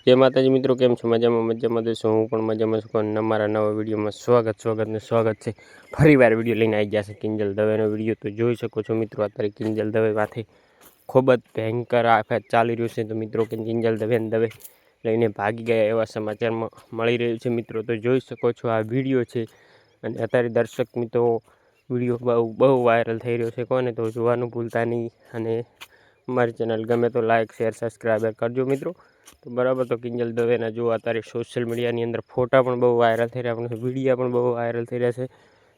જય માતાજી મિત્રો, કેમ છો? મજામાં દેશો? હું પણ મજામાં છું. અને અમારા નવા વિડીયોમાં સ્વાગત છે. ફરીવાર વિડીયો લઈને આવી ગયા છે કિંજલ દવેનો વિડીયો. તો જોઈ શકો છો મિત્રો, અત્યારે કિંજલ દવે માથે ખૂબ જ ભયંકર આફત ચાલી રહ્યું છે. તો મિત્રો કે કિંજલ દવે લઈને ભાગી ગયા એવા સમાચારમાં મળી રહ્યું છે મિત્રો. તો જોઈ શકો છો આ વિડીયો છે. અને અત્યારે દર્શક મિત્રો વિડીયો બહુ વાયરલ થઈ રહ્યો છે. કોને તો જોવાનું ભૂલતા નહીં. અને અમારી ચેનલ ગમે તો લાઇક શેર સબસ્ક્રાઈબર કરજો મિત્રો. તો બરાબર, તો કિંજલ દવેના જો અત્યારે સોશિયલ મીડિયાની અંદર ફોટા પણ બહુ વાયરલ થઈ રહ્યા છે, વિડીયા પણ બહુ વાયરલ થઈ રહ્યા છે.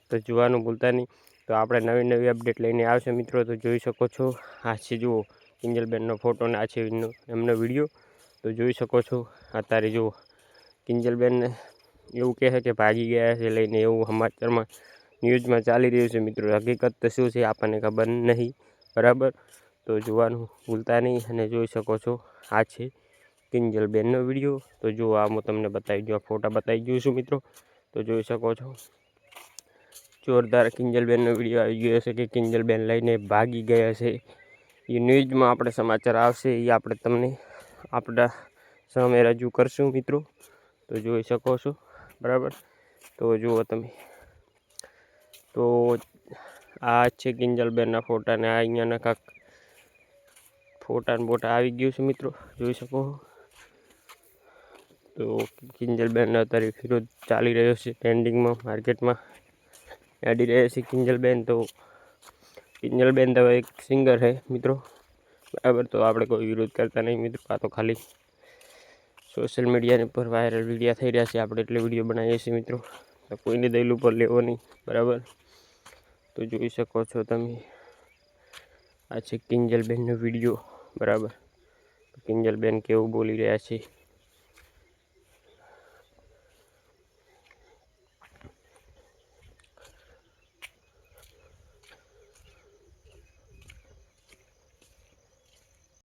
તો જોવાનું ભૂલતા નહીં. તો આપણે નવી અપડેટ લઈને આવશે મિત્રો. તો જોઈ શકો છો આ છે જુઓ કિંજલબેનનો ફોટો ને આ છે એમનો વિડીયો. તો જોઈ શકો છો અત્યારે જુઓ કિંજલબેનને એવું કહે છે કે ભાગી ગયા છે લઈને, એવું સમાચારમાં ન્યૂઝમાં ચાલી રહ્યું છે મિત્રો. હકીકત તો શું છે આપણને ખબર નહીં. બરાબર, તો જોવાનું ભૂલતા નહીં. અને જોઈ શકો છો આ છે કિંજલબેનનો વિડીયો. તો જો આ હું તમને બતાવી દઉં, ફોટા બતાવી દઉં છું મિત્રો. તો જોઈ શકો છો જોરદાર કિંજલબેનનો વિડીયો આવી ગયો છે કે કિંજલબેન લઈને ભાગી ગયા છે. એ ન્યૂઝમાં આપણે સમાચાર આવશે, એ આપણે તમને આપણા સામે રજૂ કરશું મિત્રો. તો જોઈ શકો છો બરાબર. તો જુઓ તમે, તો આ છે કિંજલબેનના ફોટા ને આ અહીંયાના કાંક ફોટા આવી ગયું છે મિત્રો. જોઈ શકો. તો કિંજલબેન અત્યારે વિરોધ ચાલી રહ્યો છે, ટ્રેન્ડિંગમાં માર્કેટમાં અડી રહ્યા છે કિંજલબેન. તો કિંજલબેન તો એક સિંગર છે મિત્રો. બરાબર, તો આપણે કોઈ વિરોધ કરતા નહીં મિત્રો. આ તો ખાલી સોશિયલ મીડિયાની પર વાયરલ વિડીયો થઈ રહ્યા છે, આપણે એટલે વિડીયો બનાવીએ છીએ મિત્રો. તો કોઈને દિલ ઉપર લેવો નહીં. બરાબર, તો જોઈ શકો છો તમે આ છે કિંજલબેનનો વિડીયો. બરાબર, કિંજલબેન કેવું બોલી રહ્યા છે